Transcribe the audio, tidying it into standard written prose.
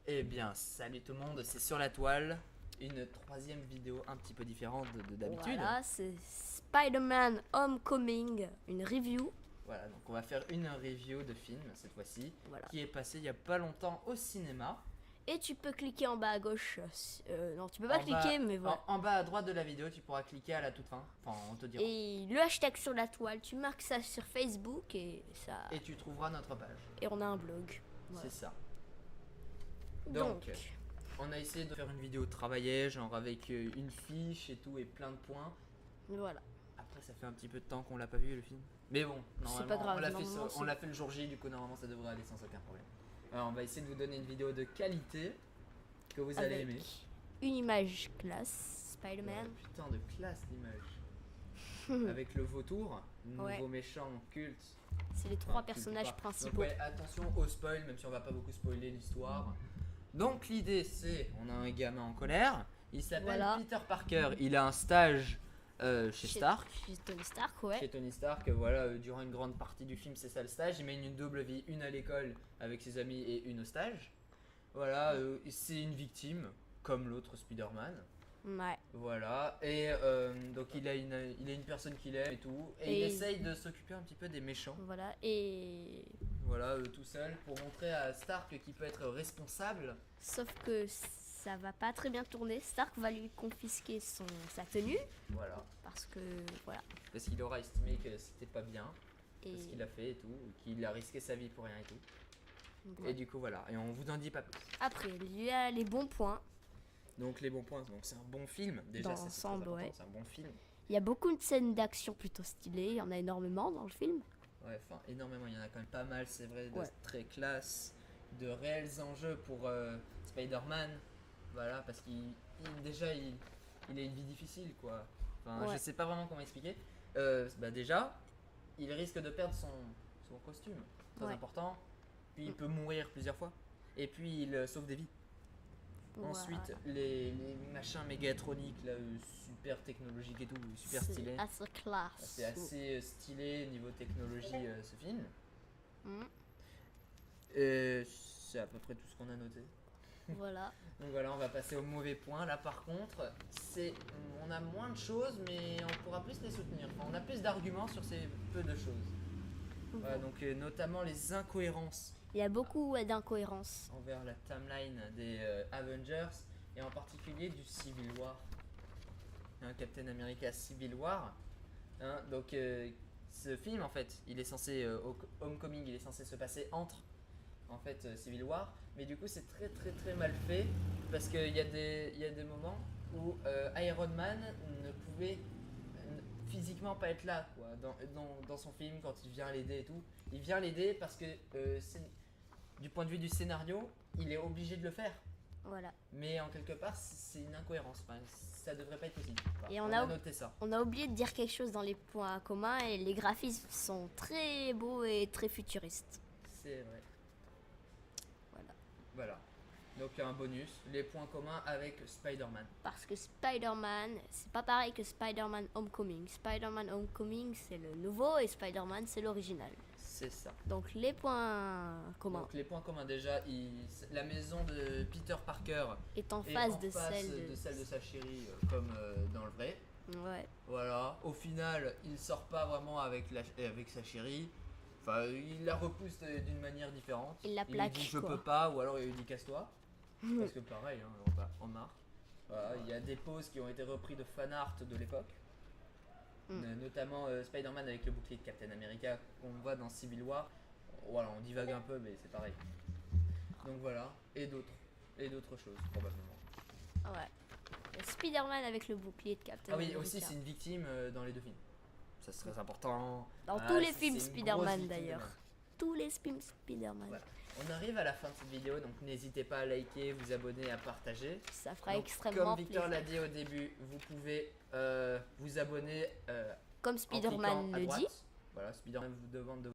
Eh bien, salut tout le monde, c'est Sur la Toile, une troisième vidéo un petit peu différente de d'habitude. Voilà, c'est Spider-Man Homecoming, une review. Voilà, donc on va faire une review de film cette fois-ci, Voilà. qui est passé il y a pas longtemps au cinéma. Et tu peux cliquer en bas à gauche. Non, tu peux pas En bas, cliquer, mais voilà. en bas à droite de la vidéo, tu pourras cliquer à la toute fin, enfin on te dira. Et le hashtag sur la toile, tu marques ça sur Facebook et ça. Et tu trouveras notre page, Et on a un blog. Voilà. c'est ça. Donc, On a essayé de faire une vidéo travaillée, genre avec une fiche et tout, et plein de points. voilà. Après, ça fait un petit peu de temps qu'on l'a pas vu le film. Mais bon, normalement, pas grave, on l'a normalement, fait, on l'a fait le jour J, du coup, normalement, ça devrait aller sans aucun problème. Alors, on va essayer de vous donner une vidéo de qualité que vous allez Avec aimer. une image classe, Spider-Man. Ouais, putain de classe l'image. Avec le vautour, nouveau Ouais. méchant culte. C'est les trois Enfin, culte personnages pas. principaux. Donc, ouais, attention au spoil, même si on va pas beaucoup spoiler l'histoire. Donc, l'idée, c'est on a un gamin en colère. Il s'appelle Voilà. Peter Parker. Il a un stage chez Stark. Chez Tony Stark, ouais. Chez Tony Stark, voilà, durant une grande partie du film, c'est ça le stage. Il mène une double vie, une à l'école avec ses amis et une au stage. Voilà, c'est une victime, comme l'autre Spider-Man. Ouais. Voilà, et donc il a une personne qu'il aime et tout. Et il essaye de s'occuper un petit peu des méchants. Voilà. Et. Voilà, tout seul, pour montrer à Stark qu'il peut être responsable. Sauf que ça va pas très bien tourner. Stark va lui confisquer sa tenue. Voilà, Parce que. Voilà. parce qu'il aura estimé que c'était pas bien, Et. ce qu'il a fait et tout, qu'il a risqué sa vie pour rien et tout. Voilà. Et du coup, voilà, et on vous en dit pas plus. Après, il y a les bons points. Donc les bons points, donc c'est un bon film déjà, Dans ça, c'est très l'ensemble, important, ouais. c'est un bon film. Il y a beaucoup de scènes d'action plutôt stylées. Il y en a énormément dans le film. Ouais, enfin énormément, il y en a quand même pas mal, c'est vrai, de Ouais. très classe, de réels enjeux pour Spider-Man. Voilà, parce déjà il a une vie difficile quoi. Enfin, Ouais. je sais pas vraiment comment expliquer. Bah déjà, il risque de perdre son costume, très Ouais. important. Puis il peut mourir plusieurs fois. Et puis il sauve des vies. Ensuite, Voilà. les machins mégatroniques, là, super technologiques et tout, super C'est stylé. assez classe. C'est assez stylé niveau technologie ce film. Mm. C'est à peu près tout ce qu'on a noté. Voilà. Donc voilà, on va passer au mauvais point. Là par contre, on a moins de choses, mais on pourra plus les soutenir. Enfin, on a plus d'arguments sur ces peu de choses. Voilà, donc notamment les incohérences Il y a beaucoup d'incohérences. envers la timeline des Avengers et en particulier du Civil War. Hein, Captain America Civil War. Hein, donc ce film en fait, il est censé Homecoming, il est censé se passer entre en fait Civil War, mais du coup c'est très très très mal fait parce qu'il y a des moments où Iron Man ne pouvait physiquement pas être là quoi, dans son film quand il vient l'aider et tout. Il vient l'aider parce que du point de vue du scénario, il est obligé de le faire. Voilà. Mais en quelque part, c'est une incohérence. Enfin, ça devrait pas être possible. Enfin, Et on a noté ça. On a oublié de dire quelque chose dans les points communs et les graphismes sont très beaux et très futuristes. C'est vrai. Voilà. Voilà. Donc un bonus, les points communs avec Spider-Man. Parce que Spider-Man, c'est pas pareil que Spider-Man Homecoming. Spider-Man Homecoming, c'est le nouveau et Spider-Man, c'est l'original. C'est ça. Donc les points communs Donc les points communs déjà, la maison de Peter Parker est en est face en de face celle de celle de sa chérie comme dans le vrai. Ouais. Voilà. Au final, il sort pas vraiment avec sa chérie. Enfin, il la repousse d'une manière différente. Il la lui plaque, dit je quoi. peux pas, ou alors il lui dit casse-toi. Parce que pareil, hein, on marque. Voilà, il y a des poses qui ont été repris de fan art de l'époque. Notamment Spider-Man avec le bouclier de Captain America qu'on voit dans Civil War. Voilà, on divague un peu, mais c'est pareil. Donc voilà, et d'autres choses probablement. Ouais. Et Spider-Man avec le bouclier de Captain Ah oui, America. aussi c'est une victime dans les deux films. Ça c'est très important. Dans Ah, tous les c'est films une grosse Spider-Man victime d'ailleurs. même. Tous les films Spider-Man. Voilà. On arrive à la fin de cette vidéo, donc n'hésitez pas à liker, vous abonner, à partager. Ça fera Donc, extrêmement comme Victor plaisir. l'a dit au début, vous pouvez vous abonner Comme en cliquant Spider-Man à le droite. dit. Voilà, Spider-Man vous demande de